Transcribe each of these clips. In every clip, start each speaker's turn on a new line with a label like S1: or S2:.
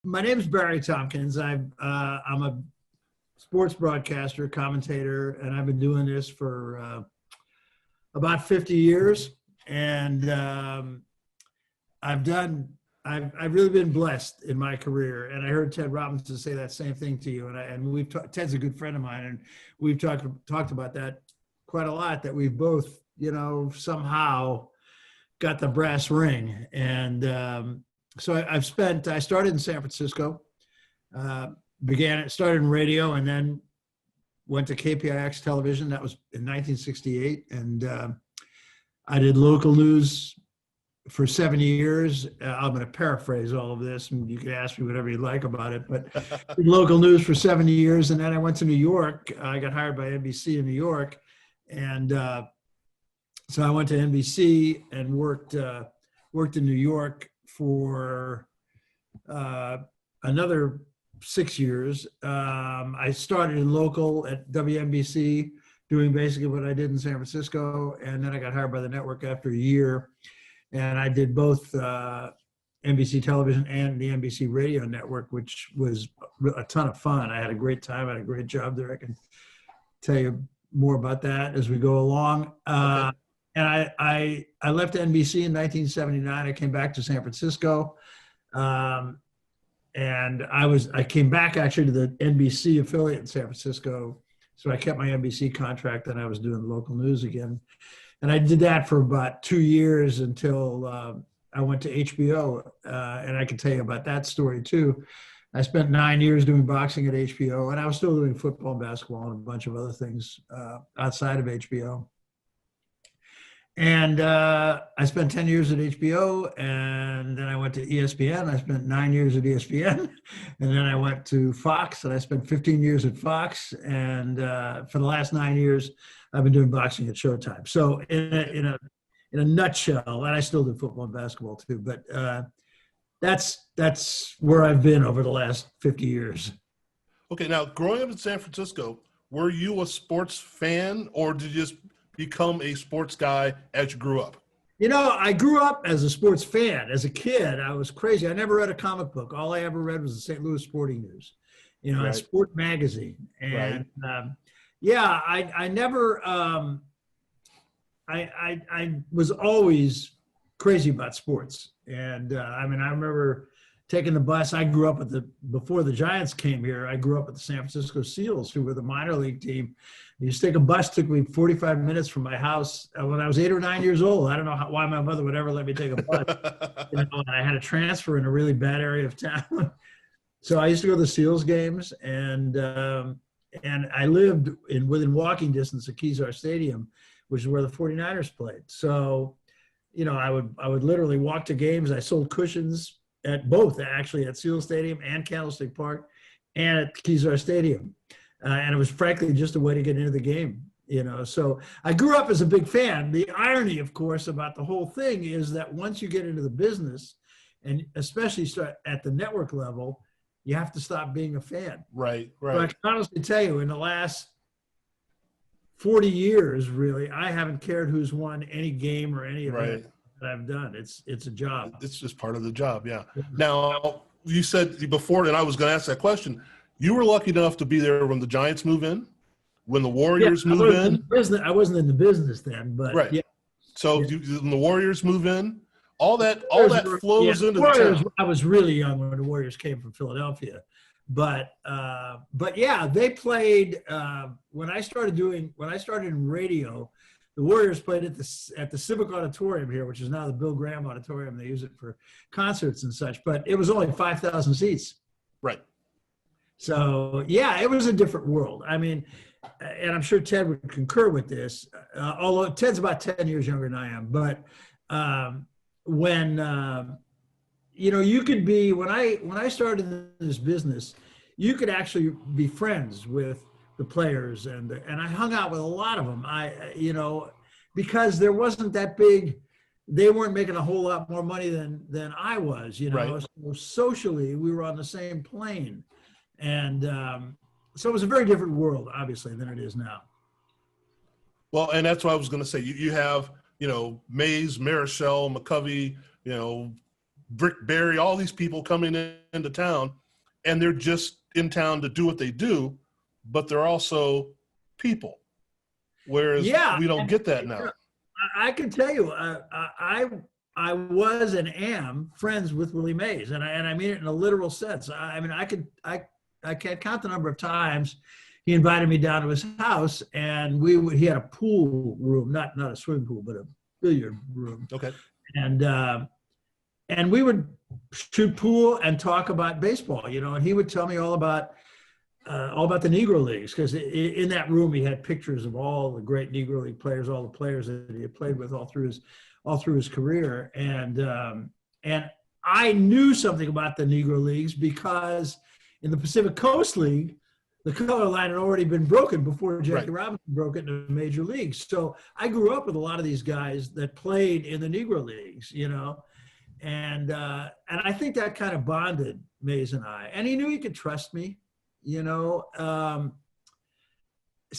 S1: My name is Barry Tompkins. I'm a sports broadcaster, commentator, and I've been doing this for about 50 years. And I've really been blessed in my career. And I heard Ted Robinson say that same thing to you. Ted's a good friend of mine, and we've talked about that quite a lot. That we've both, somehow got the brass ring. And I started in San Francisco, started in radio, and then went to KPIX television. That was in 1968. And I did local news for 7 years. I'm going to paraphrase all of this, and you can ask me whatever you like about it, but did local news for 7 years. And then I went to New York. I got hired by NBC in New York. And so I went to NBC and worked in New York for another 6 years. I started in local at WNBC, doing basically what I did in San Francisco, and then I got hired by the network after a year, and I did both NBC television and the NBC radio network, which was a ton of fun. I had a great time. I had a great job there. I can tell you more about that as we go along. Okay. And I left NBC in 1979. I came back to San Francisco. And I came back actually to the NBC affiliate in San Francisco. So I kept my NBC contract, and I was doing local news again. And I did that for about 2 years until I went to HBO. And I can tell you about that story too. I spent 9 years doing boxing at HBO, and I was still doing football and basketball and a bunch of other things outside of HBO. And I spent 10 years at HBO, and then I went to ESPN. I spent 9 years at ESPN, and then I went to Fox, and I spent 15 years at Fox. And for the last 9 years, I've been doing boxing at Showtime. So in a nutshell, and I still do football and basketball too, but that's where I've been over the last 50 years.
S2: Okay, now growing up in San Francisco, were you a sports fan, or did you just become a sports guy as you grew up?
S1: I grew up as a sports fan. As a kid, I was crazy. I never read a comic book. All I ever read was the St. Louis Sporting News, right. A sport magazine. And right. I never, I was always crazy about sports. And I remember taking the bus. I grew up before the Giants came here, I grew up at the San Francisco Seals, who were the minor league team. I used to take a bus. Took me 45 minutes from my house when I was 8 or 9 years old. I don't know why my mother would ever let me take a bus. And I had a transfer in a really bad area of town. So I used to go to the Seals games, and I lived within walking distance of Kezar Stadium, which is where the 49ers played. So, I would literally walk to games. I sold cushions at both, actually, at Seals Stadium and Candlestick Park and at Kezar Stadium. And it was frankly just a way to get into the game, So I grew up as a big fan. The irony, of course, about the whole thing is that once you get into the business, and especially start at the network level, you have to stop being a fan.
S2: Right.
S1: But I can honestly tell you, in the last 40 years, really, I haven't cared who's won any game or any event that I've done. It's a job.
S2: It's just part of the job, yeah. Now, you said before, and I was going to ask that question, you were lucky enough to be there when the Giants move in, when the Warriors move in.
S1: I wasn't in the business then, but
S2: right.
S1: Yeah.
S2: So when the Warriors move in, all that flows into the town.
S1: I was really young when the Warriors came from Philadelphia, but yeah, they played when I started in radio. The Warriors played at the Civic Auditorium here, which is now the Bill Graham Auditorium. They use it for concerts and such, but it was only 5,000 seats.
S2: Right.
S1: So yeah, it was a different world. And I'm sure Ted would concur with this, although Ted's about 10 years younger than I am. But when you could be, when I started in this business, you could actually be friends with the players, and I hung out with a lot of them. Because there wasn't that big, they weren't making a whole lot more money than I was.
S2: Right.
S1: So socially we were on the same plane, and so it was a very different world, obviously, than it is now.
S2: Well, and that's what I was going to say. You have, Mays, Marichal, McCovey, Brick Barry, all these people coming into town, and they're just in town to do what they do, but they're also people. Whereas we don't get that now.
S1: I can tell you, I was and am friends with Willie Mays, and I mean it in a literal sense. I mean, I can't count the number of times he invited me down to his house, and he had a pool room, not a swimming pool, but a billiard room.
S2: Okay.
S1: And we would shoot pool and talk about baseball, and he would tell me all about the Negro Leagues, because in that room he had pictures of all the great Negro League players, all the players that he had played with all through his career, and I knew something about the Negro Leagues because in the Pacific Coast League, the color line had already been broken before Jackie Robinson broke it in the major leagues. So I grew up with a lot of these guys that played in the Negro Leagues, and I think that kind of bonded Mays and I. And he knew he could trust me, So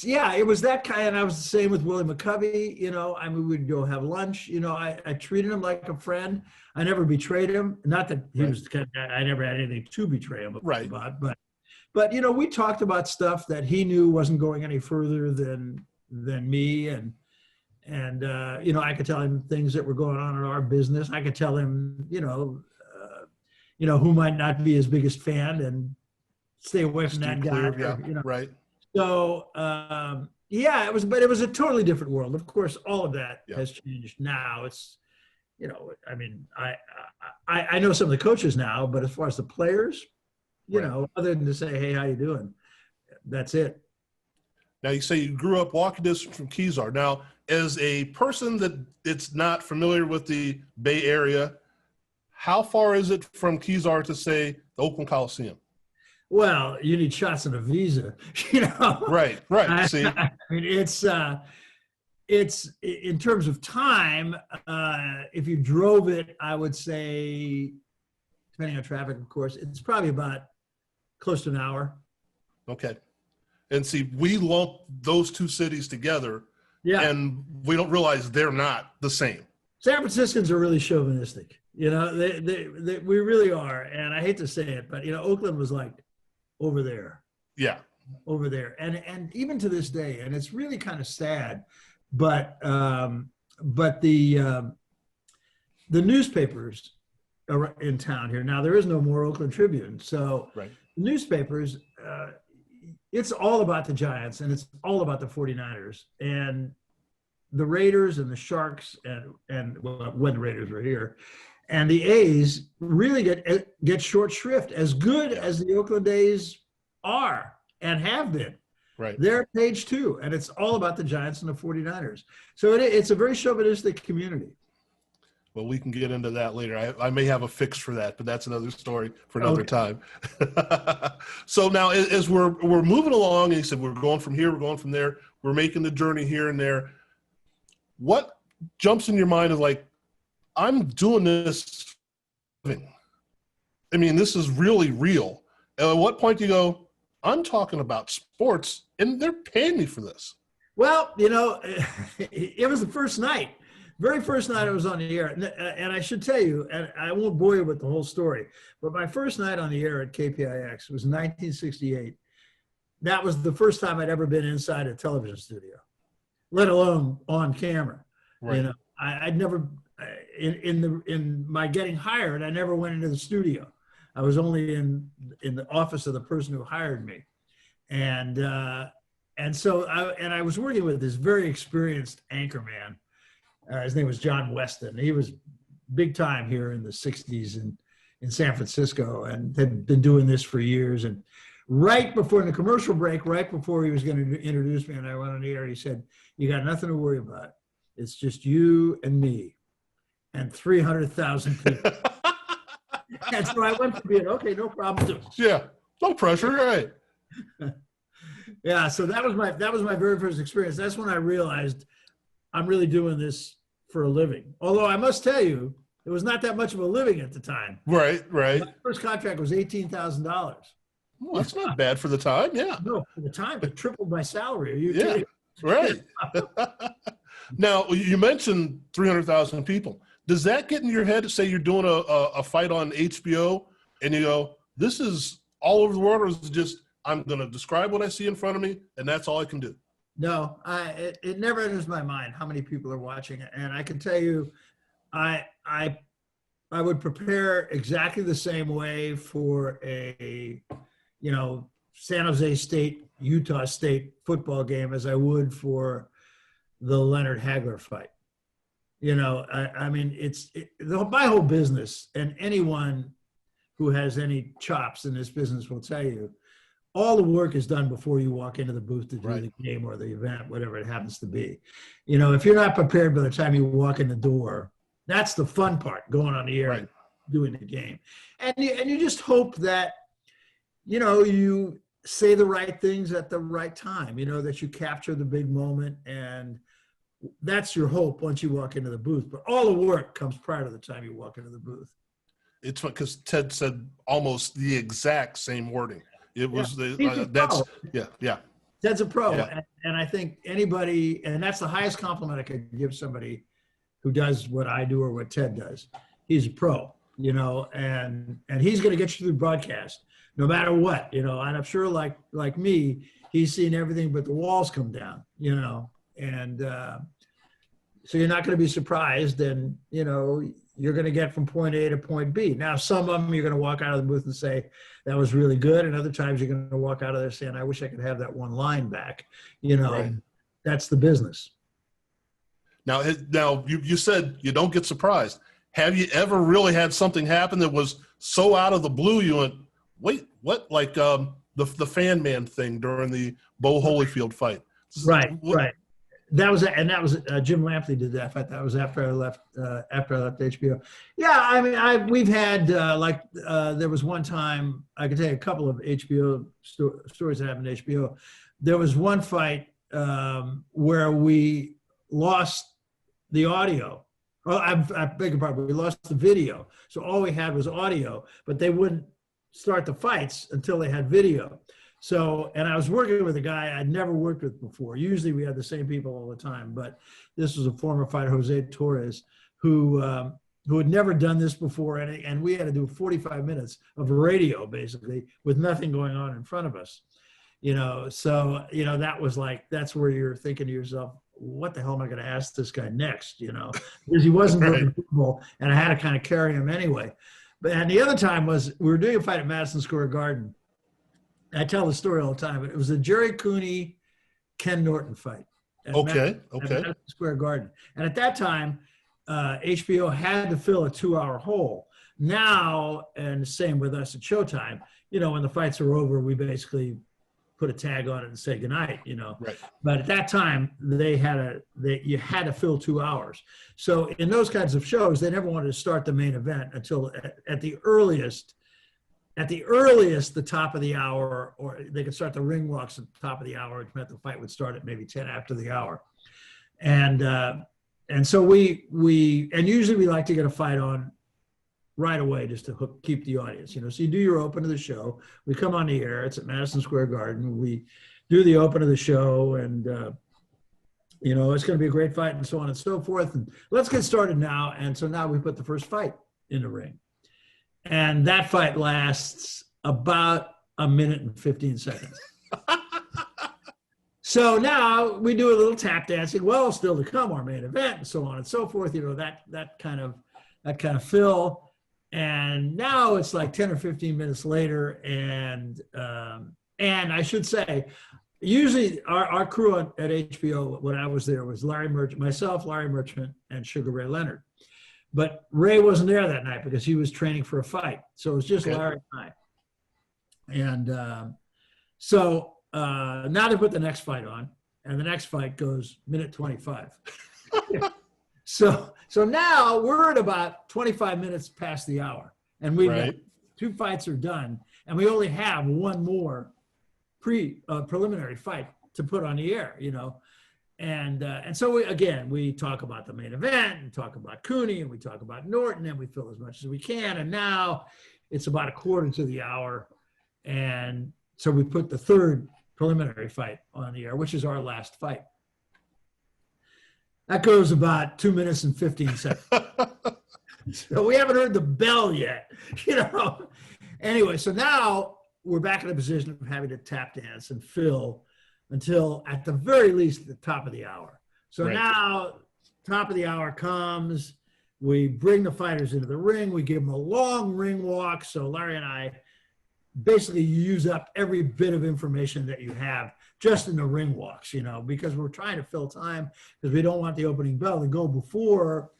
S1: yeah, it was that kind. And I was the same with Willie McCovey. I mean, we'd go have lunch. I treated him like a friend. I never betrayed him. Not that he was the kind of guy, I never had anything to betray him about, but we talked about stuff that he knew wasn't going any further than me, and I could tell him things that were going on in our business. I could tell him, who might not be his biggest fan and stay away from that guy.
S2: Right.
S1: So it was a totally different world. Of course, all of that has changed now. It's, I mean, I know some of the coaches now, but as far as the players, other than to say, hey, how you doing? That's it.
S2: Now, you say you grew up walking distance from Kezar. Now, as a person that it's not familiar with the Bay Area, how far is it from Kezar to, say, the Oakland Coliseum?
S1: Well, you need shots and a visa,
S2: Right. See,
S1: I mean, it's in terms of time, if you drove it, I would say, depending on traffic, of course, it's probably about close to an hour.
S2: Okay. And see, we lump those two cities together, and we don't realize they're not the same.
S1: San Franciscans are really chauvinistic. We really are. And I hate to say it, but, Oakland was like over there. Yeah. Over there. And even to this day, and it's really kind of sad, but the newspapers are in town here. Now, there is no more Oakland Tribune. So the newspapers, it's all about the Giants, and it's all about the 49ers. And the Raiders and the Sharks, and when the Raiders were here, and the A's really get short shrift, as good as the Oakland A's are and have been.
S2: Right.
S1: They're page 2, and it's all about the Giants and the 49ers. So it's a very chauvinistic community.
S2: Well, we can get into that later. I may have a fix for that, but that's another story for another time. So now, as we're moving along, and you said we're going from here, we're going from there, we're making the journey here and there. What jumps in your mind is like, I'm doing this. I mean, this is really real. And at what point do you go, I'm talking about sports, and they're paying me for this?
S1: Well, it was the first night. Very first night I was on the air, and I should tell you, and I won't bore you with the whole story, but my first night on the air at KPIX was 1968. That was the first time I'd ever been inside a television studio, let alone on camera.
S2: Right.
S1: I'd never, in my getting hired, I never went into the studio. I was only in the office of the person who hired me, and so I was working with this very experienced anchor man. His name was John Weston. He was big time here in the 60s in San Francisco, and had been doing this for years. And right before, in the commercial break, right before he was going to introduce me and I went on the air, he said, "You got nothing to worry about. It's just you and me and 300,000 people." And so I went from being, okay, no problem.
S2: Yeah, no pressure, right?
S1: Yeah, so that was my very first experience. That's when I realized I'm really doing this for a living. Although I must tell you, it was not that much of a living at the time.
S2: Right.
S1: My first contract was $18,000.
S2: Well, that's not bad for the time, yeah.
S1: No, for the time, it tripled my salary. Are you
S2: kidding? Right. Now, you mentioned 300,000 people. Does that get in your head? Say you're doing a fight on HBO and you go, this is all over the world, or is it just, I'm going to describe what I see in front of me and that's all I can do?
S1: No, it never enters my mind how many people are watching it. And I can tell you, I would prepare exactly the same way for a, San Jose State, Utah State football game as I would for the Leonard Hagler fight. I mean, my whole business, and anyone who has any chops in this business will tell you, all the work is done before you walk into the booth to do
S2: Right.
S1: the game or the event, whatever it happens to be. If you're not prepared by the time you walk in the door, that's the fun part, going on the air
S2: Right.
S1: and doing the game. And you just hope that, you say the right things at the right time, that you capture the big moment, and that's your hope once you walk into the booth. But all the work comes prior to the time you walk into the booth.
S2: It's because Ted said almost the exact same wording. It was yeah.
S1: Ted's a pro.
S2: Yeah.
S1: And I think anybody, and that's the highest compliment I could give somebody who does what I do or what Ted does. He's a pro, and he's going to get you through broadcast no matter what, and I'm sure like me, he's seen everything but the walls come down, and so you're not going to be surprised, and, you're going to get from point A to point B. Now, some of them you're going to walk out of the booth and say, that was really good. And other times you're going to walk out of there saying, I wish I could have that one line back.
S2: Right.
S1: That's the business.
S2: Now you said you don't get surprised. Have you ever really had something happen that was so out of the blue you went, wait, what? Like the fan man thing during the Bo Holyfield fight.
S1: Right. That was Jim Lampley did that fight. That was after I left HBO. Yeah, I mean, we've had there was one time, I can tell you a couple of HBO stories that happened to HBO. There was one fight where we lost the audio. Oh, I beg your pardon. We lost the video. So all we had was audio, but they wouldn't start the fights until they had video. So, and I was working with a guy I'd never worked with before. Usually we had the same people all the time, but this was a former fighter, Jose Torres, who had never done this before. And we had to do 45 minutes of radio, basically, with nothing going on in front of us. So, that was that's where you're thinking to yourself, what the hell am I going to ask this guy next? Because he wasn't very comfortable, and I had to kind of carry him anyway. And the other time was we were doing a fight at Madison Square Garden. I tell the story all the time, but it was a Jerry Cooney, Ken Norton fight. At Madison Square Garden. And at that time, HBO had to fill a 2-hour hole. Now, and the same with us at Showtime, when the fights are over, we basically put a tag on it and say goodnight,
S2: Right.
S1: But at that time, you had to fill 2 hours. So in those kinds of shows, they never wanted to start the main event until at the earliest, the top of the hour, or they could start the ring walks at the top of the hour, which meant the fight would start at maybe 10 after the hour. And so we usually we like to get a fight on right away just to keep the audience, So you do your open of the show. We come on the air. It's at Madison Square Garden. We do the open of the show, and it's going to be a great fight, and so on and so forth. And let's get started now. And so now we put the first fight in the ring. And that fight lasts about a minute and 15 seconds. So now we do a little tap dancing. Well, still to come, our main event, and so on and so forth. That kind of fill. And now it's like 10 or 15 minutes later, and I should say, usually our crew at HBO when I was there was myself, Larry Merchant, and Sugar Ray Leonard. But Ray wasn't there that night because he was training for a fight. So it was just Larry and I. And so now they put the next fight on, and the next fight goes minute 25. So now we're at about 25 minutes past the hour, and we've got 2 fights are done, and we only have one more preliminary fight to put on the air, And so we talk about the main event, and talk about Cooney, and we talk about Norton, and we fill as much as we can. And now it's about a quarter to the hour. And so we put the third preliminary fight on the air, which is our last fight. That goes about 2 minutes and 15 seconds. So we haven't heard the bell yet, you know. Anyway, so now we're back in a position of having to tap dance and fill until at the very least the top of the hour. So
S2: Right.
S1: now top of the hour comes, we bring the fighters into the ring, we give them a long ring walk. So Larry and I basically use up every bit of information that you have just in the ring walks, you know, because we're trying to fill time because we don't want the opening bell to go before,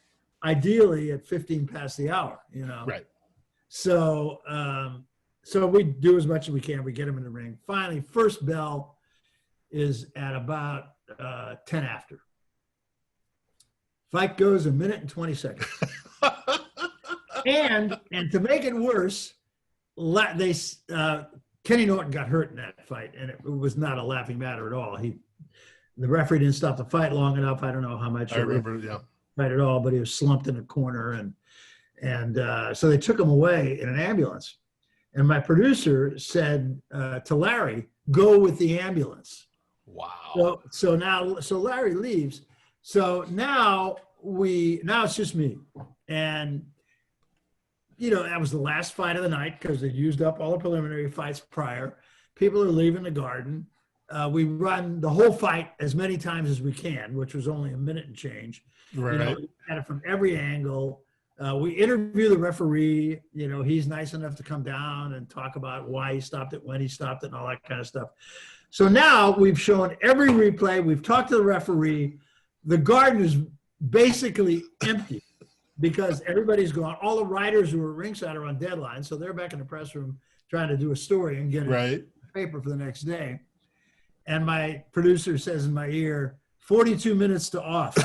S1: ideally at 15 past the hour, you know.
S2: Right.
S1: So, so we do as much as we can. We get them in the ring. Finally, first bell is at about 10 after. Fight goes 1 minute and 20 seconds. and to make it worse, Kenny Norton got hurt in that fight, and it was not a laughing matter at all. The referee didn't stop the fight long enough. I don't know how much.
S2: I remember, yeah.
S1: Fight at all, but he was slumped in a corner, and so they took him away in an ambulance. And my producer said to Larry, "Go with the ambulance."
S2: Wow.
S1: So Larry leaves. So now it's just me, and you know, that was the last fight of the night because they used up all the preliminary fights prior. People are leaving the garden. We run the whole fight as many times as we can, which was only 1 minute and change.
S2: Right.
S1: You know, we had it from every angle. We interview the referee. You know, he's nice enough to come down and talk about why he stopped it, when he stopped it, and all that kind of stuff. So now we've shown every replay. We've talked to the referee. The garden is basically empty because everybody's gone. All the writers who were ringside are on deadline, so they're back in the press room trying to do a story and get it in the paper for the next day. And my producer says in my ear, 42 minutes to off.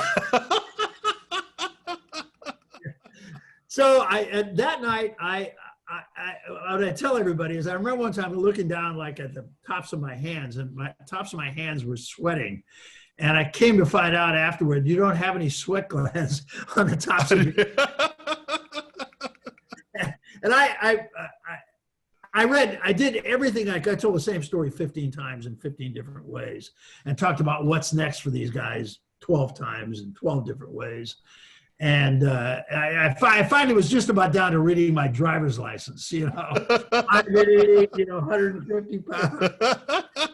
S1: So that night, what I tell everybody is I remember one time looking down like at the tops of my hands, and my tops of my hands were sweating. And I came to find out afterward, you don't have any sweat glands on the tops of your And I did everything. I told the same story 15 times in 15 different ways and talked about what's next for these guys 12 times in 12 different ways. And I finally was just about down to reading my driver's license, you know, 150 pounds.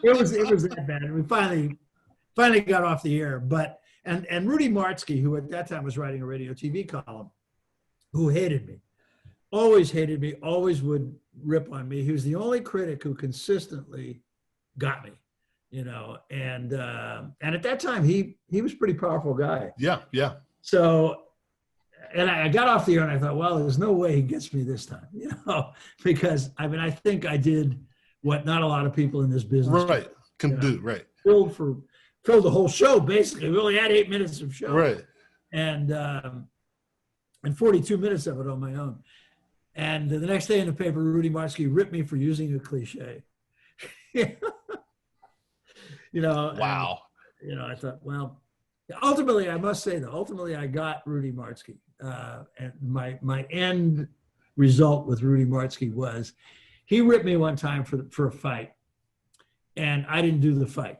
S1: It was that bad. And we finally got off the air. But and Rudy Martzke, who at that time was writing a radio TV column, who hated me, always would rip on me. He was the only critic who consistently got me, you know. And at that time, he was a pretty powerful guy.
S2: Yeah, yeah.
S1: So, and I got off the air and I thought, well, there's no way he gets me this time, you know, because I mean, I think I did what not a lot of people in this business
S2: can do, right.
S1: Filled the whole show, basically. We only had 8 minutes of show.
S2: Right.
S1: And 42 minutes of it on my own. And the next day in the paper, Rudy Martzke ripped me for using a cliche. You know.
S2: Wow.
S1: And, you know, I thought, well, ultimately, I must say, though, I got Rudy Martzke. And my end result with Rudy Martzke was he ripped me one time for a fight, and I didn't do the fight.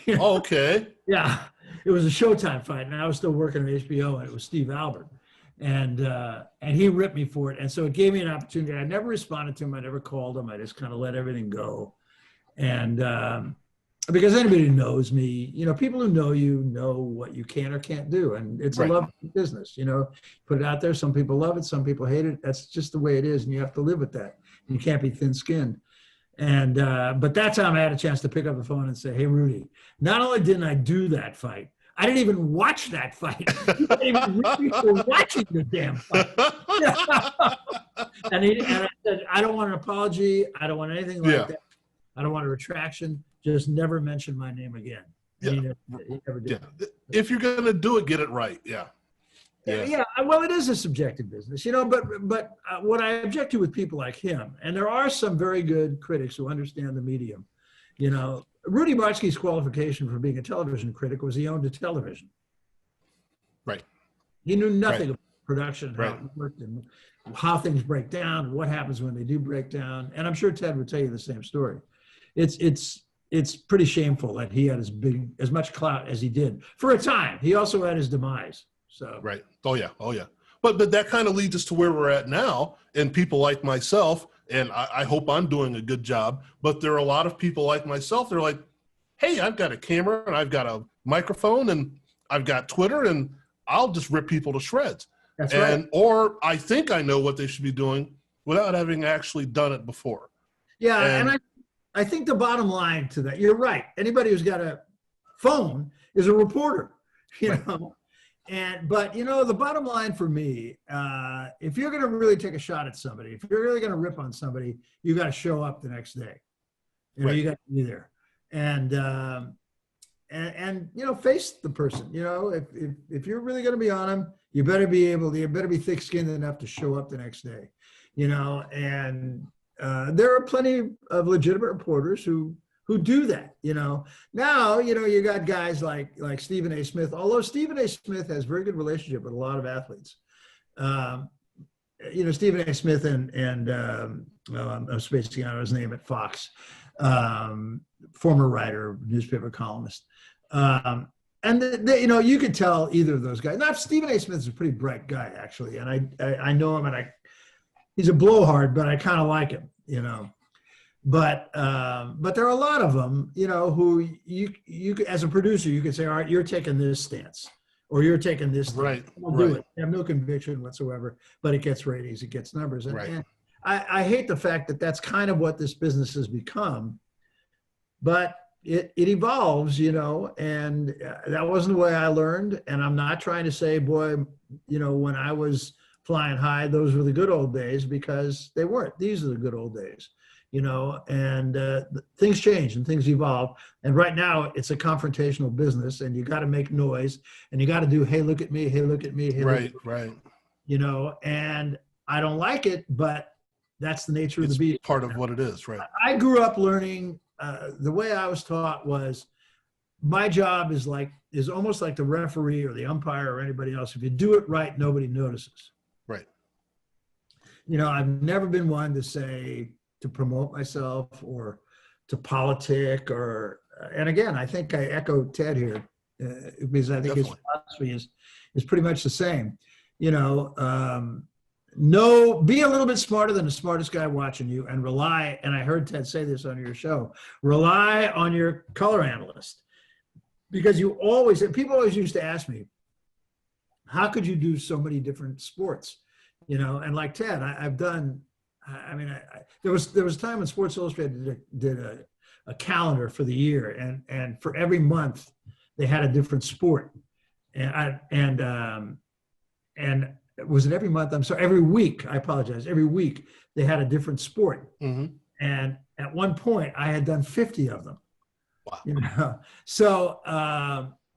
S1: You know?
S2: Oh, okay.
S1: Yeah. It was a Showtime fight, and I was still working at HBO, and it was Steve Albert. And he ripped me for it. And so it gave me an opportunity. I never responded to him. I never called him. I just kind of let everything go. And because anybody who knows me, you know, people who know you know what you can or can't do. And it's a love business, you know, put it out there. Some people love it. Some people hate it. That's just the way it is. And you have to live with that. You can't be thin skinned. And, but that time I had a chance to pick up the phone and say, hey, Rudy, not only didn't I do that fight, I didn't even watch that fight. You didn't even read me for watching the damn fight. And I said, I don't want an apology. I don't want anything like that. I don't want a retraction. Just never mention my name again.
S2: Yeah.
S1: He never did.
S2: Yeah. If you're going to do it, get it right. Yeah.
S1: Yeah. Well, it is a subjective business, you know, but what I object to with people like him, and there are some very good critics who understand the medium, you know, Rudy Martzke's qualification for being a television critic was he owned a television.
S2: Right.
S1: He knew nothing about production, how it worked, and how things break down, and what happens when they do break down. And I'm sure Ted would tell you the same story. It's it's pretty shameful that he had as much clout as he did for a time. He also had his demise. So
S2: Right. Oh yeah. Oh yeah. But that kind of leads us to where we're at now, and people like myself, and I hope I'm doing a good job. But there are a lot of people like myself. They're like, hey, I've got a camera and I've got a microphone and I've got Twitter, and I'll just rip people to shreds.
S1: that's right.
S2: Or I think I know what they should be doing without having actually done it before.
S1: Yeah, and I think the bottom line to that, you're right. Anybody who's got a phone is a reporter, you
S2: Right.
S1: know. But the bottom line for me, if you're going to really take a shot at somebody, if you're really going to rip on somebody, you got to show up the next day.
S2: Right.
S1: You got to be there, and face the person. If you're really going to be on them, you better be thick-skinned enough to show up the next day. And there are plenty of legitimate reporters who do that. Now you got guys like Stephen A. Smith, although Stephen A. Smith has very good relationship with a lot of athletes. Stephen A. Smith and I'm spacing out his name at Fox, former writer, newspaper columnist. And you could tell either of those guys. Now, Stephen A. Smith is a pretty bright guy, actually, and I know him, and he's a blowhard, but I kind of like him, But there are a lot of them, who you as a producer, you could say, all right, you're taking this stance, or you're taking this stance.
S2: Right.
S1: I'll do it. I have no conviction whatsoever, but it gets ratings, it gets numbers. And I hate the fact that that's kind of what this business has become, but it evolves, and that wasn't the way I learned. And I'm not trying to say, boy, when I was flying high, those were the good old days, because they weren't. These are the good old days. And things change and things evolve. And right now it's a confrontational business, and you got to make noise, and you got to do, hey, look at me, hey, look at me, hey,
S2: Right.
S1: look at me.
S2: Right.
S1: And I don't like it, but that's the nature of the beast.
S2: Part of what it is. Right.
S1: I grew up learning, the way I was taught was, my job is almost like the referee or the umpire or anybody else. If you do it right, nobody notices.
S2: Right.
S1: I've never been one to promote myself or to politic, and again, I think I echo Ted here, because I think
S2: Definitely.
S1: his philosophy is pretty much the same. Be a little bit smarter than the smartest guy watching you, and rely, and I heard Ted say this on your show, rely on your color analyst, because people always used to ask me, how could you do so many different sports? And like Ted, I've done, there was a time when Sports Illustrated did a calendar for the year, and for every month they had a different sport, and was it every month? I'm sorry, every week. I apologize. Every week they had a different sport,
S2: Mm-hmm.
S1: and at one point I had done 50 of them.
S2: Wow.
S1: So,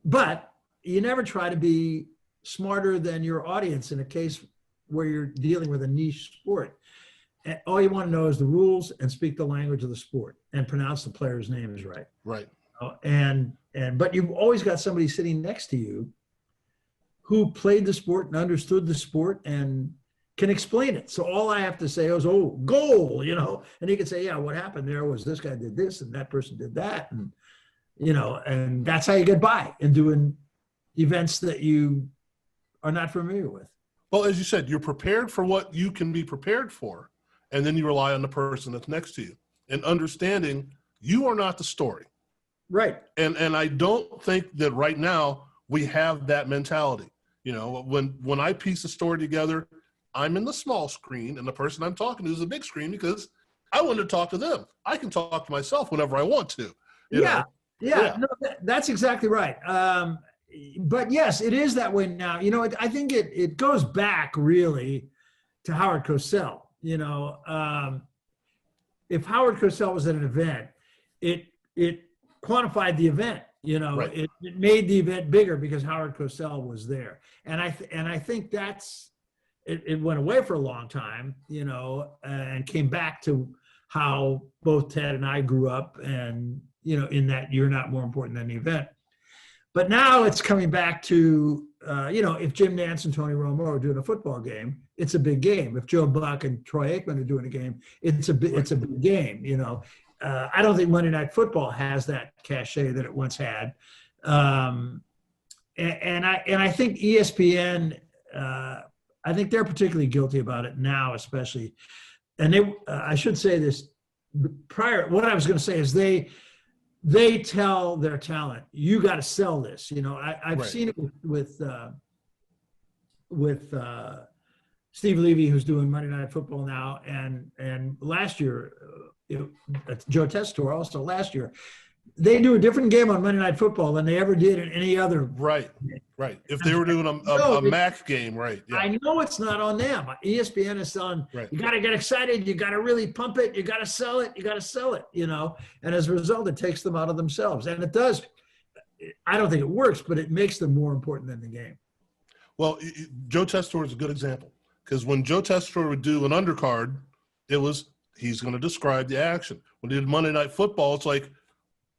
S1: but you never try to be smarter than your audience in a case where you're dealing with a niche sport. And all you want to know is the rules and speak the language of the sport and pronounce the player's names right.
S2: Right.
S1: But you've always got somebody sitting next to you who played the sport and understood the sport and can explain it. So all I have to say is, oh, goal, and he can say, yeah, what happened there was this guy did this and that person did that. And, and that's how you get by in doing events that you are not familiar with.
S2: Well, as you said, you're prepared for what you can be prepared for, and then you rely on the person that's next to you and understanding you are not the story.
S1: Right.
S2: And I don't think that right now we have that mentality. When I piece a story together, I'm in the small screen, and the person I'm talking to is the big screen, because I want to talk to them. I can talk to myself whenever I want to.
S1: Yeah. No, that's exactly right. But yes, it is that way now. I think it goes back really to Howard Cosell. If Howard Cosell was at an event, it quantified the event.
S2: Right.
S1: It made the event bigger because Howard Cosell was there. And I think it went away for a long time, and came back to how both Ted and I grew up, and in that you're not more important than the event. But now it's coming back to, if Jim Nantz and Tony Romo are doing a football game, it's a big game. If Joe Buck and Troy Aikman are doing a game, it's a big game. I don't think Monday Night Football has that cachet that it once had. And I think ESPN, I think they're particularly guilty about it now, especially. And I should say this prior. What I was going to say is they tell their talent, you got to sell this. I've seen it with Steve Levy, who's doing Monday Night Football now, and last year, Joe Tessitore also last year. They do a different game on Monday Night Football than they ever did in any other.
S2: Right. If they were doing a MAC game, right. Yeah.
S1: I know it's not on them. ESPN is on, you got to get excited. You got to really pump it. You got to sell it. You got to sell it, And as a result, it takes them out of themselves. And it does. I don't think it works, but it makes them more important than the game.
S2: Well, Joe Tessitore is a good example, because when Joe Tessitore would do an undercard, he's going to describe the action. When he did Monday Night Football, it's like,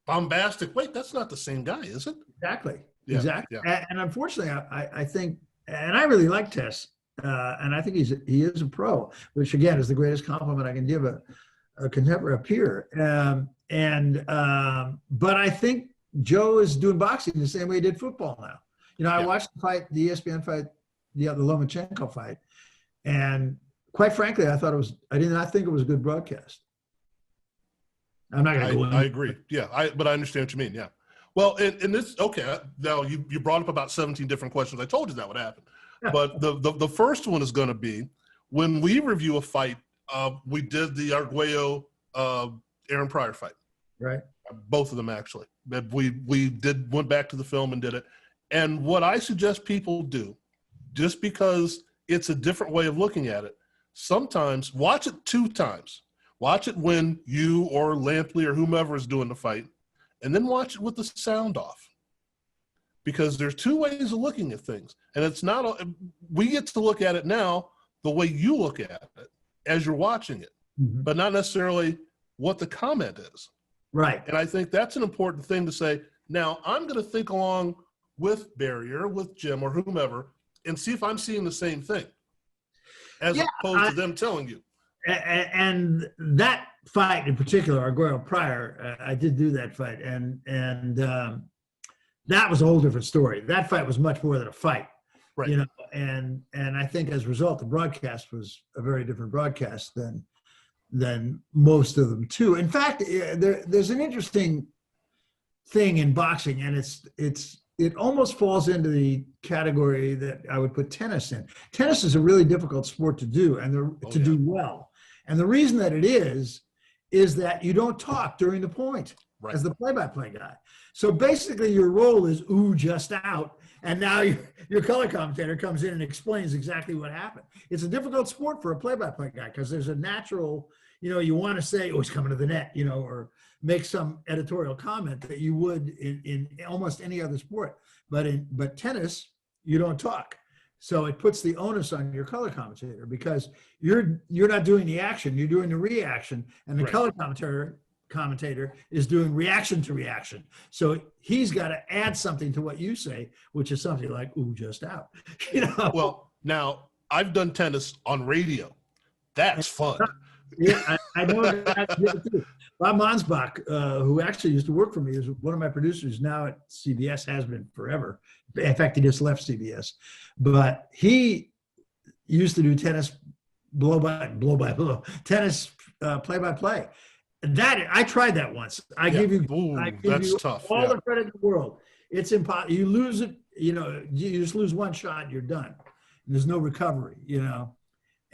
S2: bombastic. Wait, that's not the same guy, is it?
S1: Exactly.
S2: Yeah,
S1: exactly.
S2: Yeah.
S1: And unfortunately, I think, and I really like Tess, and I think he is a pro, which again is the greatest compliment I can give a contemporary peer. But I think Joe is doing boxing the same way he did football now. I watched the ESPN fight, the Lomachenko fight, and quite frankly, I did not think it was a good broadcast. I'm not going to go in.
S2: I agree. Yeah, but I understand what you mean. Yeah. Well, in this, okay, now you brought up about 17 different questions. I told you that would happen. But the first one is going to be, when we review a fight, we did the Arguello Aaron Pryor fight.
S1: Right.
S2: Both of them, actually. We went back to the film and did it. And what I suggest people do, just because it's a different way of looking at it, sometimes watch it 2 times. Watch it when you or Lampley or whomever is doing the fight, and then watch it with the sound off. Because there's 2 ways of looking at things. And it's not, we get to look at it now the way you look at it as you're watching it, but not necessarily what the comment is.
S1: Right.
S2: And I think that's an important thing to say. Now, I'm going to think along with Barry or with Jim or whomever and see if I'm seeing the same thing, as opposed to them telling you.
S1: And that fight in particular, Arguello Pryor, I did do that fight, and that was a whole different story. That fight was much more than a fight,
S2: right?
S1: And I think as a result, the broadcast was a very different broadcast than most of them too. In fact, there's an interesting thing in boxing, and it almost falls into the category that I would put tennis in. Tennis is a really difficult sport to do do well. And the reason that it is that you don't talk during the point as the play-by-play guy. So basically your role is, just out. And now your color commentator comes in and explains exactly what happened. It's a difficult sport for a play-by-play guy because there's a natural, you want to say, he's coming to the net, or make some editorial comment that you would in almost any other sport. But tennis, you don't talk. So it puts the onus on your color commentator because you're not doing the action, you're doing the reaction, and the color commentator is doing reaction to reaction. So he's got to add something to what you say, which is something like, just out.
S2: Well, now I've done tennis on radio. That's fun.
S1: Yeah, I know that too. Bob Mansbach, who actually used to work for me, is one of my producers now at CBS, has been forever. In fact, he just left CBS. But he used to do tennis blow by blow, tennis play-by-play. That I tried that once. I give you
S2: tough.
S1: All the credit in the world. It's impossible. You lose it, you just lose one shot, you're done. There's no recovery,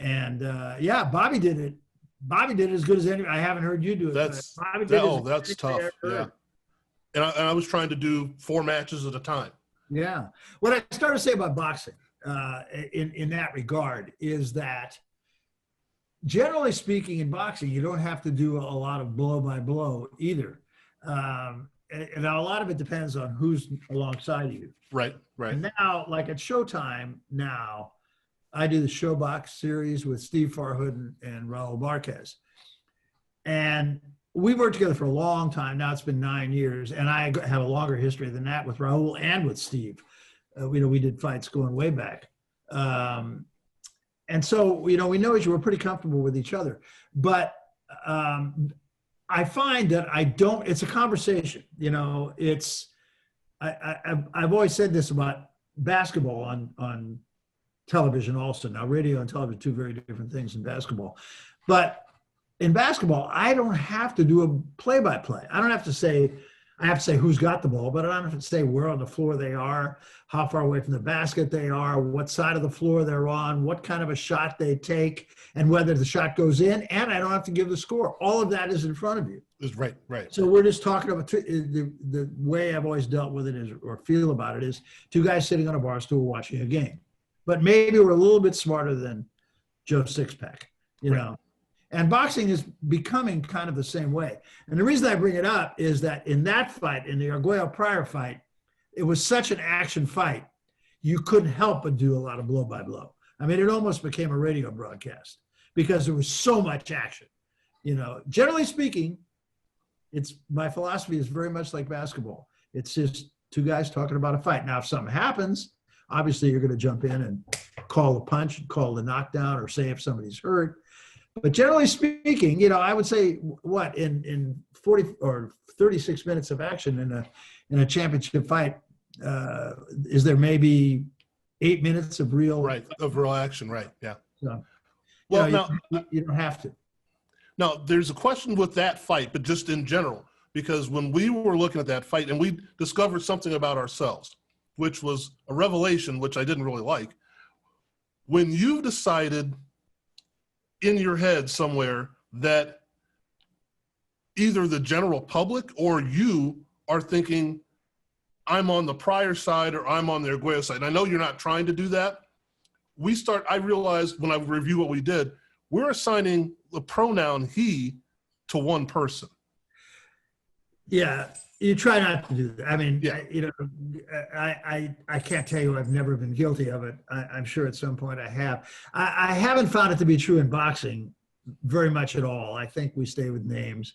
S1: And Bobby did it. Bobby did it as good as any. I haven't heard you do it.
S2: That's tough. Yeah. And I was trying to do 4 matches at a time.
S1: Yeah. What I started to say about boxing in that regard is that generally speaking in boxing, you don't have to do a lot of blow by blow either. And a lot of it depends on who's alongside you.
S2: Right.
S1: And now, like at Showtime now, I do the Showbox series with Steve Farhood and Raul Marquez. And we worked together for a long time. Now it's been 9 years. And I have a longer history than that with Raul and with Steve. We did fights going way back. And so, we know each other. We're pretty comfortable with each other. But I find that I don't, it's a conversation, I've always said this about basketball on television also. Now, radio and television, two very different things in basketball. But in basketball, I don't have to do a play-by-play. I don't have to say, I have to say who's got the ball, but I don't have to say where on the floor they are, how far away from the basket they are, what side of the floor they're on, what kind of a shot they take, and whether the shot goes in, and I don't have to give the score. All of that is in front of you.
S2: Is right.
S1: So we're just talking about the way I've always dealt with it is, or feel about it is, two guys sitting on a bar stool watching a game. But maybe we're a little bit smarter than Joe Sixpack, you know. And boxing is becoming kind of the same way. And the reason I bring it up is that in that fight, in the Arguello Pryor fight, it was such an action fight, you couldn't help but do a lot of blow by blow. I mean, it almost became a radio broadcast because there was so much action. Generally speaking, my philosophy is very much like basketball. It's just two guys talking about a fight. Now, if something happens, obviously you're going to jump in and call the punch, call the knockdown, or say if somebody's hurt. But generally speaking, I would say what in 40 or 36 minutes of action in a championship fight, is there maybe 8 minutes of real
S2: action, right? Yeah.
S1: So,
S2: well,
S1: you don't have to.
S2: Now, there's a question with that fight, but just in general, because when we were looking at that fight and we discovered something about ourselves, which was a revelation, which I didn't really like. When you decided in your head somewhere that either the general public or you are thinking, I'm on the Pryor side or I'm on the Arguello side. And I know you're not trying to do that. I realized when I review what we did, we're assigning the pronoun he to one person.
S1: Yeah, you try not to do that. I mean,
S2: yeah.
S1: I can't tell you I've never been guilty of it. I'm sure at some point I have. I haven't found it to be true in boxing very much at all. I think we stay with names,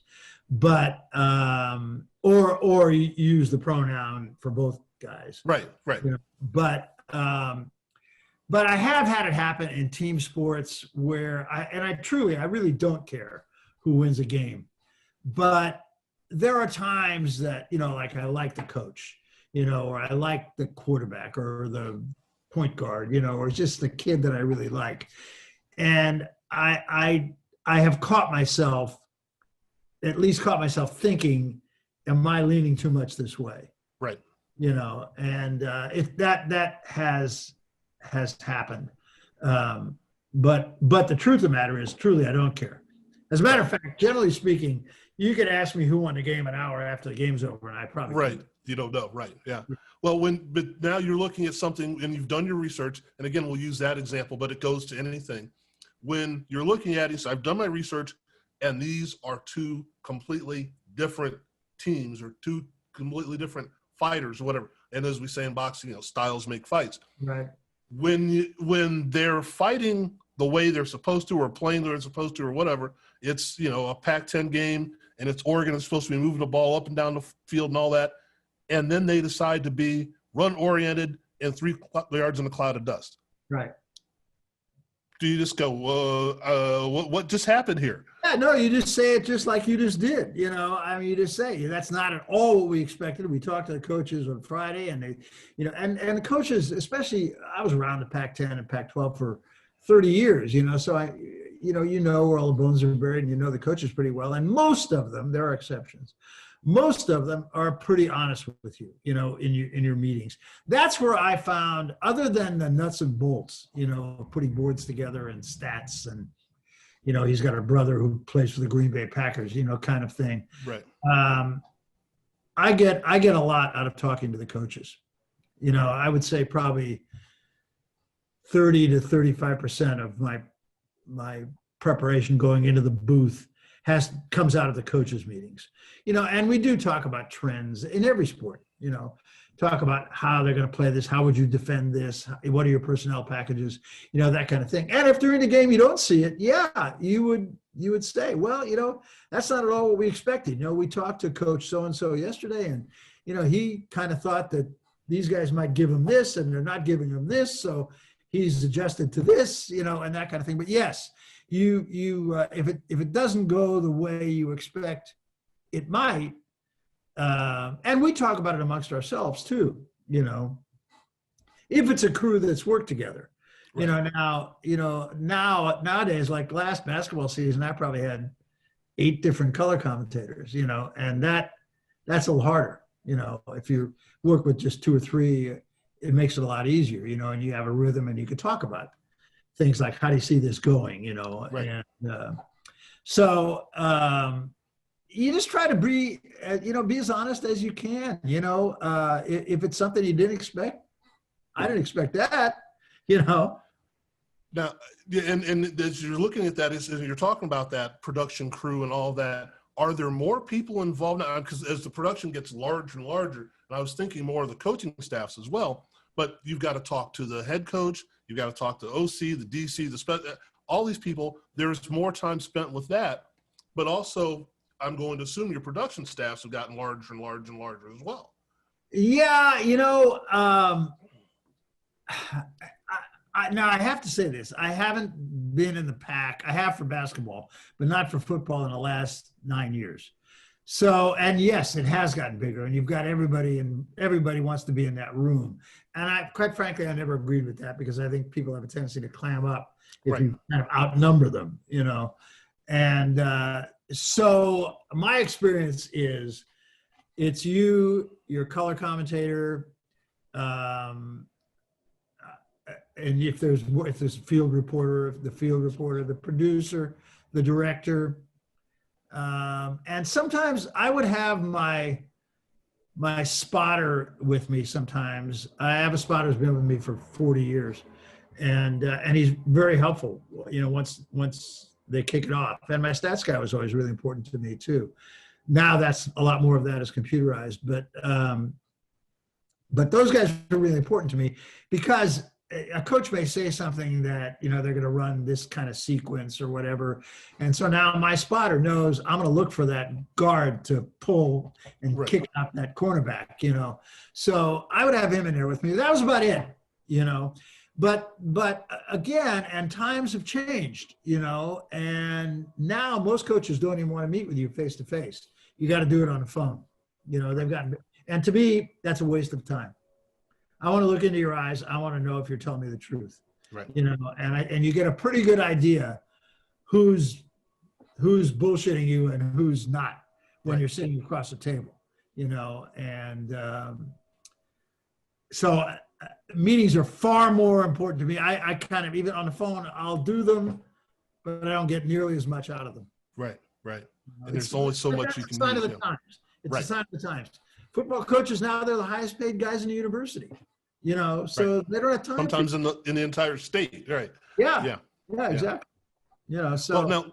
S1: but or you use the pronoun for both guys.
S2: Right.
S1: But I have had it happen in team sports where I really don't care who wins a game, but there are times that, like I like the coach, or I like the quarterback or the point guard, or just the kid that I really like. And I have at least caught myself thinking, am I leaning too much this way?
S2: Right.
S1: And if that has happened. But the truth of the matter is, truly, I don't care. As a matter of fact, generally speaking, you could ask me who won the game an hour after the game's over, and I probably couldn't.
S2: You don't know, right? Yeah. Well, but now you're looking at something, and you've done your research, and again, we'll use that example, but it goes to anything. When you're looking at it, so I've done my research, and these are two completely different teams or two completely different fighters or whatever. And as we say in boxing, styles make fights.
S1: Right.
S2: When they're fighting the way they're supposed to or playing the way they're supposed to or whatever, it's, a Pac-10 game, and it's Oregon is supposed to be moving the ball up and down the field and all that. And then they decide to be run-oriented and 3 yards in a cloud of dust.
S1: Right.
S2: Do you just go, what just happened here?
S1: Yeah, no, you just say it just like you just did. You just say that's not at all what we expected. We talked to the coaches on Friday, and they, and the coaches, especially, I was around the Pac-10 and Pac-12 for 30 years, so I, where all the bones are buried, and the coaches pretty well. And most of them, there are exceptions, most of them are pretty honest with you, in your meetings. That's where I found, other than the nuts and bolts, putting boards together and stats, and, he's got a brother who plays for the Green Bay Packers, kind of thing.
S2: Right.
S1: I get a lot out of talking to the coaches. I would say probably 30 to 35% of my preparation going into the booth comes out of the coaches' meetings, and we do talk about trends in every sport, talk about how they're going to play this, how would you defend this, what are your personnel packages, that kind of thing. And if during the game you don't see it, you would say, well, that's not at all what we expected. We talked to Coach so-and-so yesterday, and, he kind of thought that these guys might give him this, and they're not giving him this, so he's adjusted to this, and that kind of thing. But yes, if it doesn't go the way you expect it might. And we talk about it amongst ourselves too, if it's a crew that's worked together.
S2: Right.
S1: Nowadays, like last basketball season, I probably had 8 different color commentators, and that's a little harder. If you work with just 2 or 3, it makes it a lot easier, and you have a rhythm and you can talk about things like, how do you see this going,
S2: Right.
S1: And so you just try to be as honest as you can, if it's something you didn't expect, I didn't expect that,
S2: Now, and as you're looking at that, as you're talking about that production crew and all that, are there more people involved now? Because as the production gets larger and larger, and I was thinking more of the coaching staffs as well, but you've got to talk to the head coach, you've got to talk to OC, the DC, all these people. There's more time spent with that, but also I'm going to assume your production staffs have gotten larger and larger and larger as well.
S1: Yeah, now I have to say this. I haven't been in the pack. I have for basketball, but not for football in the last 9 years. So, and yes, it has gotten bigger, and you've got everybody, and everybody wants to be in that room. And quite frankly, I never agreed with that, because I think people have a tendency to clam up if you kind of outnumber them, And so my experience is, it's you, your color commentator, and if there's a field reporter, the producer, the director, and sometimes I would have my spotter with me. Sometimes I have a spotter who's been with me for 40 years, and he's very helpful. Once they kick it off, and my stats guy was always really important to me too. Now that's a lot more of that is computerized, but those guys are really important to me, because a coach may say something that, they're going to run this kind of sequence or whatever. And so now my spotter knows I'm going to look for that guard to pull and kick out that cornerback, So I would have him in there with me. That was about it, But again, and times have changed, and now most coaches don't even want to meet with you face to face. You got to do it on the phone. They've gotten, and to me, that's a waste of time. I want to look into your eyes. I want to know if you're telling me the truth.
S2: Right.
S1: And you get a pretty good idea who's bullshitting you and who's not when you're sitting across the table, and so meetings are far more important to me. I kind of, even on the phone, I'll do them, but I don't get nearly as much out of them.
S2: Right. And there's only so much you can do.
S1: It's a sign of the times. It's a sign of the times. Football coaches now, they're the highest paid guys in the university. So they don't have time.
S2: Sometimes in the entire state, right?
S1: Yeah, exactly. So
S2: well, now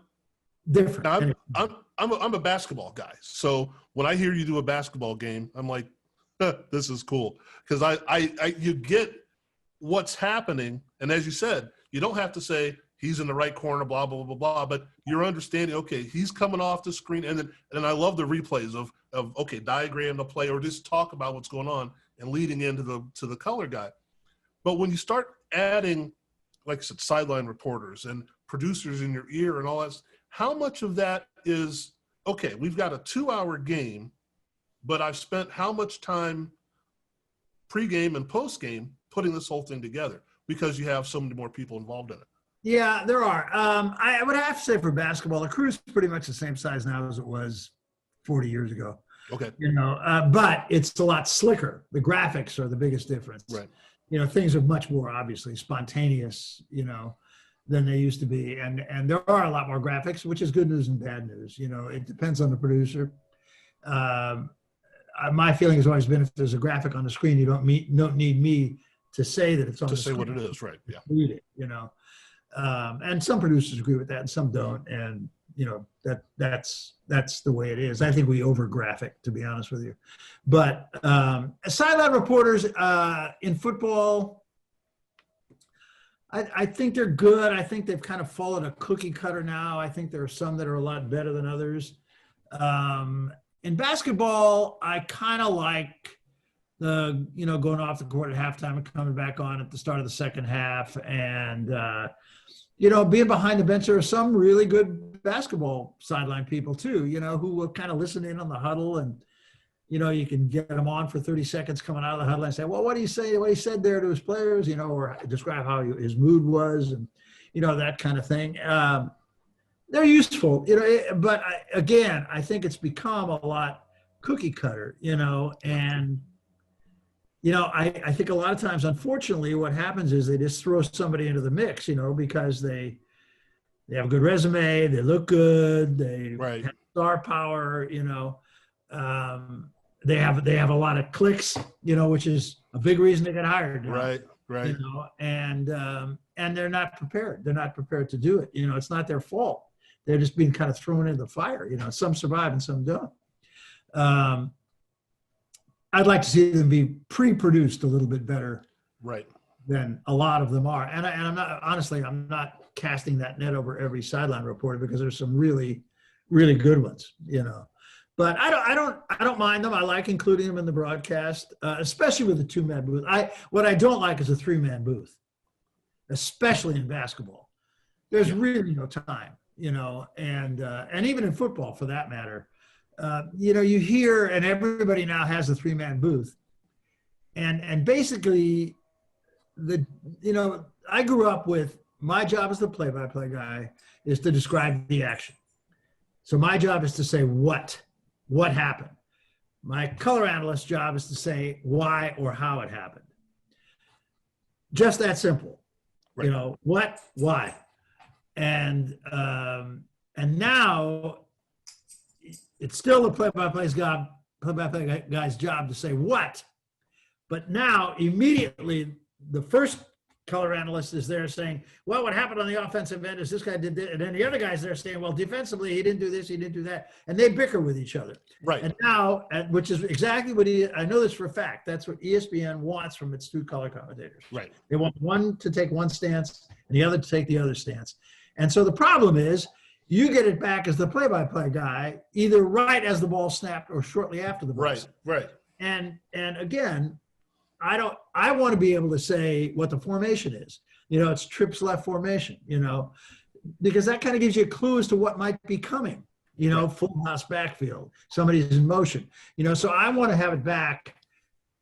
S1: different.
S2: Now, I'm a basketball guy, so when I hear you do a basketball game, I'm like, this is cool, because you get what's happening, and as you said, you don't have to say he's in the right corner, blah blah blah blah, but you're understanding. Okay, he's coming off the screen, and I love the replays of okay, diagram the play, or just talk about what's going on and leading into the color guy. But when you start adding, like I said, sideline reporters and producers in your ear and all that, how much of that is, okay, we've got a 2-hour game, but I've spent how much time pregame and postgame putting this whole thing together, because you have so many more people involved in it?
S1: Yeah, there are. I would have to say for basketball, the crew's pretty much the same size now as it was 40 years ago.
S2: Okay.
S1: But it's a lot slicker. The graphics are the biggest difference.
S2: Right.
S1: Things are much more obviously spontaneous, than they used to be. And there are a lot more graphics, which is good news and bad news. It depends on the producer. My feeling has always been, if there's a graphic on the screen, you don't need me to say that it's on the screen.
S2: To say what it is, right? Yeah.
S1: Read it, and some producers agree with that and some don't. And, that's the way it is. I think we over graphic, to be honest with you. But sideline reporters in football, I think they're good. I think they've kind of followed a cookie cutter now. I think there are some that are a lot better than others. In basketball, I kind of like going off the court at halftime and coming back on at the start of the second half. And, being behind the bench, there are some really good basketball sideline people too, who will kind of listen in on the huddle, and you can get them on for 30 seconds coming out of the huddle and say, well, what do you say? What he said there to his players, or describe how his mood was, and that kind of thing. They're useful, but again, I think it's become a lot cookie cutter, and I think a lot of times, unfortunately, what happens is they just throw somebody into the mix, because they have a good resume, they look good, they have star power, they have a lot of clicks, which is a big reason they get hired.
S2: Right.
S1: And they're not prepared. They're not prepared to do it. It's not their fault. They're just being kind of thrown into the fire. Some survive and some don't. I'd like to see them be pre-produced a little bit better, than a lot of them are. And I'm not casting that net over every sideline reporter, because there's some really, really good ones, But I don't mind them. I like including them in the broadcast, especially with the 2-man booth. What I don't like is a 3-man booth, especially in basketball. There's really no time, and even in football for that matter. You hear, and everybody now has a 3-man booth, and basically I grew up with, my job as the play-by-play guy is to describe the action. So my job is to say what happened. My color analyst job is to say why or how it happened. Just that simple. What, why. And now it's still the play-by-play guy's job to say what, but now immediately the first color analyst is there saying, well, what happened on the offensive end is this guy did this, and then the other guy's there saying, well, defensively he didn't do this, he didn't do that, and they bicker with each other.
S2: Right.
S1: And now, which is exactly what I know this for a fact, that's what ESPN wants from its 2 color commentators.
S2: Right.
S1: They want one to take one stance and the other to take the other stance. And so the problem is, you get it back as the play-by-play guy, either right as the ball snapped or shortly after the ball snapped.
S2: Right.
S1: And again, I want to be able to say what the formation is. It's trips left formation, because that kind of gives you a clue as to what might be coming, full house backfield, somebody's in motion, so I want to have it back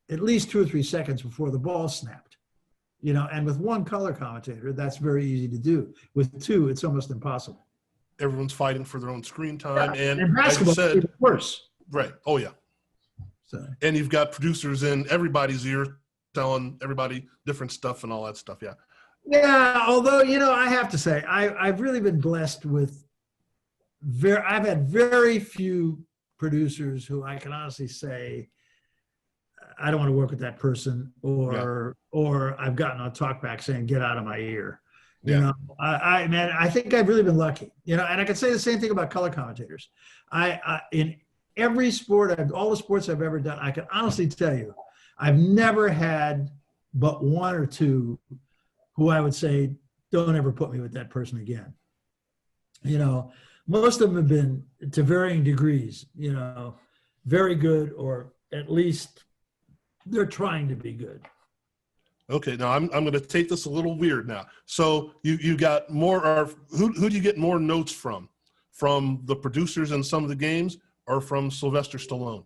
S1: at least 2 or 3 seconds before the ball snapped, and with one color commentator, that's very easy to do. With 2, it's almost impossible.
S2: Everyone's fighting for their own screen time.
S1: Yeah. And basketball is even worse.
S2: Right. Oh, yeah.
S1: So.
S2: And you've got producers in everybody's ear telling everybody different stuff and all that stuff. Yeah.
S1: Yeah. Although, I have to say, I've really been blessed with I've had very few producers who I can honestly say, I don't want to work with that person, or I've gotten a talk back saying, get out of my ear. I think I've really been lucky, and I can say the same thing about color commentators. In every sport, all the sports I've ever done, I can honestly tell you, I've never had but 1 or 2 who I would say, don't ever put me with that person again. Most of them have been, to varying degrees, very good, or at least they're trying to be good.
S2: Okay, now I'm going to take this a little weird now. So you got more, or who do you get more notes from? From the producers in some of the games, or from Sylvester Stallone?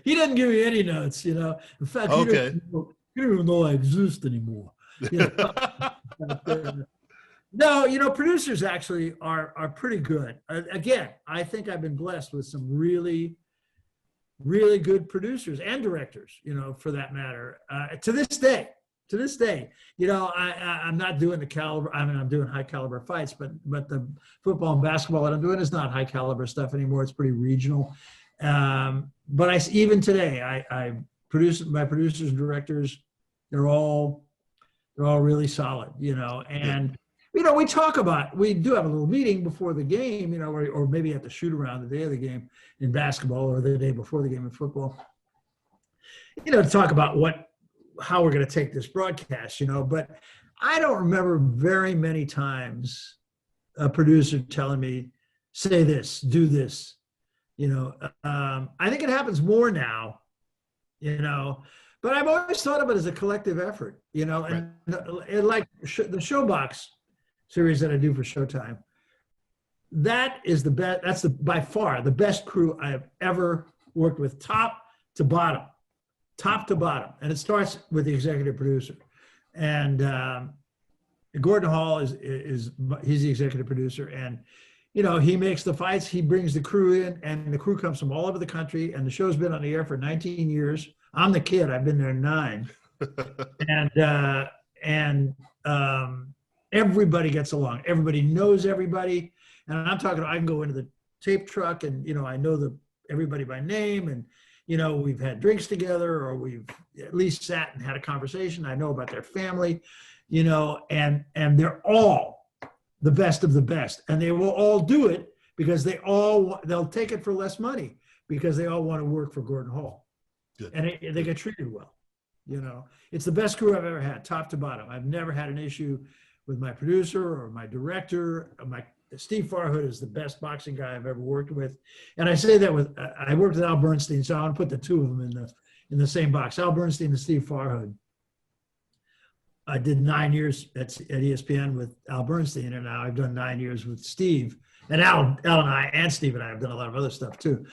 S1: He didn't give me any notes, In fact, he didn't even know I exist anymore. No, producers actually are pretty good. Again, I think I've been blessed with some really, really good producers and directors, for that matter. To this day, I'm not doing the caliber. I'm doing high caliber fights, but the football and basketball that I'm doing is not high caliber stuff anymore. It's pretty regional. But even today, I produce, my producers and directors, they're all really solid, and. We do have a little meeting before the game, or maybe at the shoot around the day of the game in basketball, or the day before the game in football, to talk about how we're going to take this broadcast, but I don't remember very many times a producer telling me, say this, do this, I think it happens more now, but I've always thought of it as a collective effort, and like the Showbox series that I do for Showtime. That is the best. That's by far the best crew I have ever worked with, top to bottom, and it starts with the executive producer, and Gordon Hall is he's the executive producer, and he makes the fights, he brings the crew in, and the crew comes from all over the country, and the show's been on the air for 19 years. I'm the kid, I've been there 9, and everybody gets along, everybody knows everybody. And I'm talking, I can go into the tape truck and, I know everybody by name, and, we've had drinks together, or we've at least sat and had a conversation. I know about their family, and they're all the best of the best. And they will all do it because they'll take it for less money because they all want to work for Gordon Hall. Good. And they get treated well. It's the best crew I've ever had, top to bottom. I've never had an issue with my producer or my director. Steve Farhood is the best boxing guy I've ever worked with. And I say that I worked with Al Bernstein, so I want to put the two of them in the same box. Al Bernstein and Steve Farhood. I did 9 years at ESPN with Al Bernstein, and now I've done 9 years with Steve. And Al and Steve and I have done a lot of other stuff too.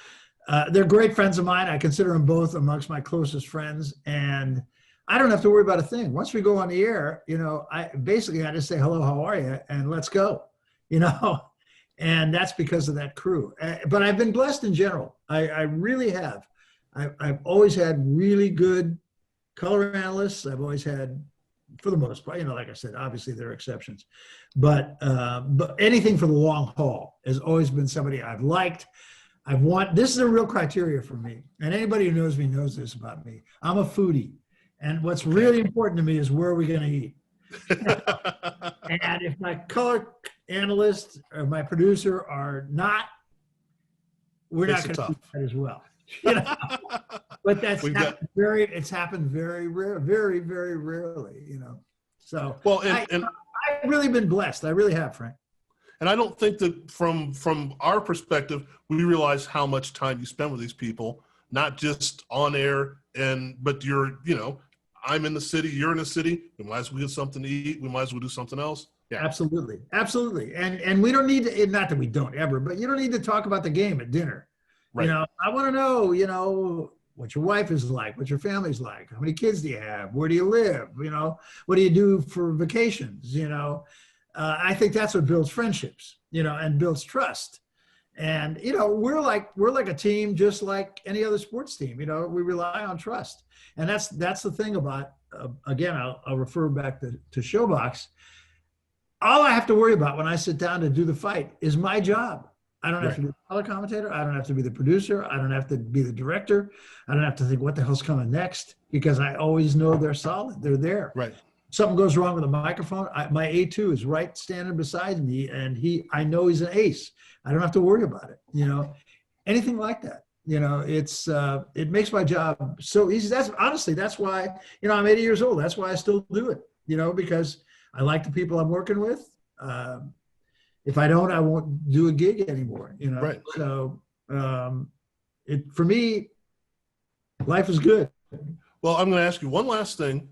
S1: They're great friends of mine. I consider them both amongst my closest friends, and I don't have to worry about a thing. Once we go on the air, I just say, hello, how are you? And let's go. And that's because of that crew. But I've been blessed in general. I really have. I've always had really good color analysts. I've always had, for the most part, like I said, obviously there are exceptions, but anything for the long haul has always been somebody I've liked. This is a real criteria for me. And anybody who knows me knows this about me. I'm a foodie. And what's really important to me is where are we going to eat? And if my color analyst or my producer are not, we're not going to do that as well. But it's happened very rare, very, very rarely, So well, I've really been blessed. I really have, Frank.
S2: And I don't think that from our perspective, we realize how much time you spend with these people, not just on air, but I'm in the city, you're in the city, we might as well get something to eat, we might as well do something else. Yeah.
S1: Absolutely. And we don't need to, not that we don't ever, but you don't need to talk about the game at dinner. Right. I want to know, what your wife is like, what your family's like, how many kids do you have, where do you live, what do you do for vacations, I think that's what builds friendships, and builds trust. And, we're like a team, just like any other sports team, we rely on trust. And that's the thing about, again, I'll refer back to Showbox. All I have to worry about when I sit down to do the fight is my job. I don't have to be the color commentator. I don't have to be the producer. I don't have to be the director. I don't have to think what the hell's coming next, because I always know they're solid. They're there.
S2: Right.
S1: Something goes wrong with the microphone, my A2 is right standing beside me, and I know he's an ace. I don't have to worry about it. Anything like that. It makes my job so easy. That's why, I'm 80 years old. That's why I still do it, because I like the people I'm working with. If I don't, I won't do a gig anymore, Right. So for me, life is good.
S2: Well, I'm going to ask you one last thing,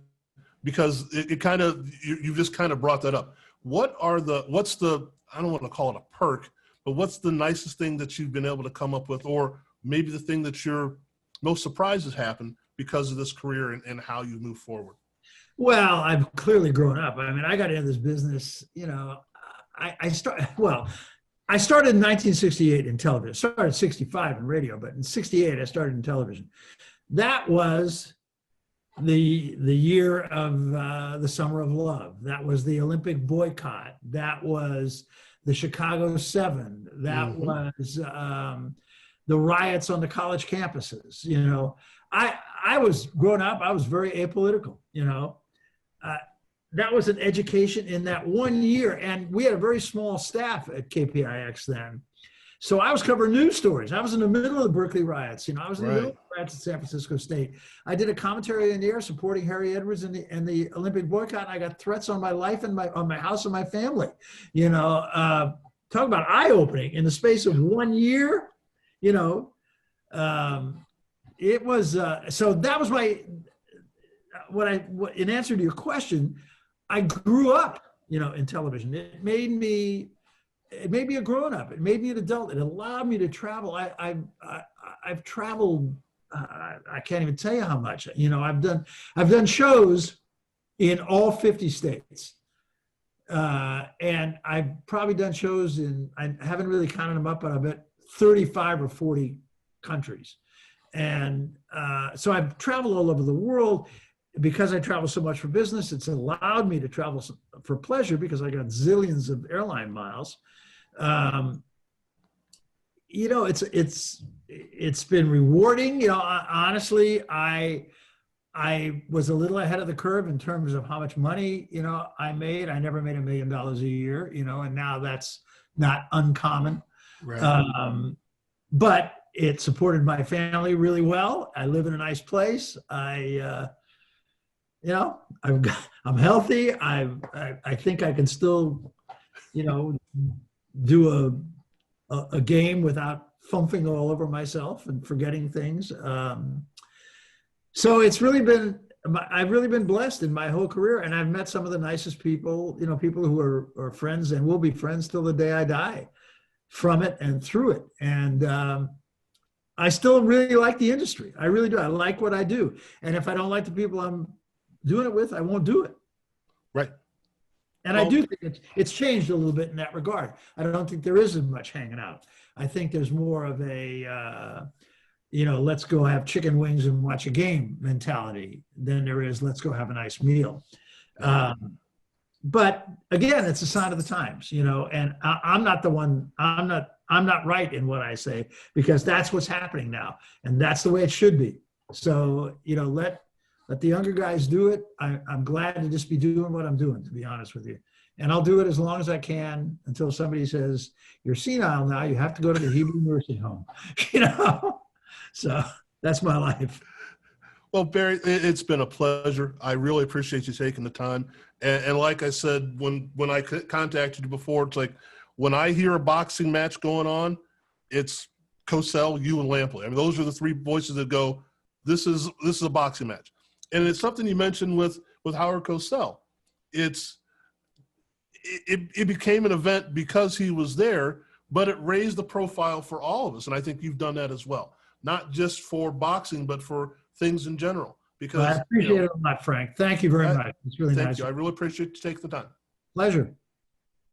S2: because it kind of, you just kind of brought that up. What's the, I don't want to call it a perk, but what's the nicest thing that you've been able to come up with, or maybe the thing that you're most surprised has happened because of this career and how you move forward?
S1: Well, I've clearly grown up. I mean, I got into this business, I started in 1968 in television. I started in 65 in radio, but in 68, I started in television. That was the year of the Summer of Love. That was the Olympic boycott. That was the Chicago 7. That was the riots on the college campuses. I was growing up, I was very apolitical, that was an education in that 1 year. And we had a very small staff at KPIX then. So I was covering news stories. I was in the middle of the Berkeley riots. I was in the middle of the riots at San Francisco State. I did a commentary in the air supporting Harry Edwards in the Olympic boycott. And I got threats on my life and on my house and my family. Talk about eye-opening in the space of 1 year. It was so that was my in answer to your question. I grew up in television. It made me a grown up. It made me an adult. It allowed me to travel. I've traveled. I can't even tell you how much. I've done shows in all 50 states. And I've probably done shows I haven't really counted them up, but I bet 35 or 40 countries. And so I've traveled all over the world. Because I travel so much for business, it's allowed me to travel for pleasure because I got zillions of airline miles. It's been rewarding. Honestly, I was a little ahead of the curve in terms of how much money, I made. I never made $1 million a year, and now that's not uncommon.
S2: Right.
S1: But it supported my family really well. I live in a nice place. I'm healthy. I think I can still, do a game without thumping all over myself and forgetting things. So I've really been blessed in my whole career, and I've met some of the nicest people, people who are friends and will be friends till the day I die from it and through it. And I still really like the industry. I really do. I like what I do. And if I don't like the people I'm doing it with, I won't do it.
S2: Right.
S1: And I do think it's changed a little bit in that regard. I don't think there is as much hanging out. I think there's more of a, let's go have chicken wings and watch a game mentality than there is, let's go have a nice meal. But again, it's a sign of the times, and I'm not right in what I say, because that's what's happening now. And that's the way it should be. So, let the younger guys do it. I'm glad to just be doing what I'm doing, to be honest with you. And I'll do it as long as I can until somebody says, you're senile now, you have to go to the Hebrew nursing home. So that's my life.
S2: Well, Barry, it's been a pleasure. I really appreciate you taking the time. And like I said, when I contacted you before, it's like when I hear a boxing match going on, it's Cosell, you, and Lampley. I mean, those are the three voices that go, this is a boxing match. And it's something you mentioned with Howard Cosell. It became an event because he was there, but it raised the profile for all of us. And I think you've done that as well, not just for boxing, but for things in general. Because
S1: I appreciate it a lot, Frank. Thank you very much. It's really nice.
S2: Thank you. I really appreciate you taking the time.
S1: Pleasure.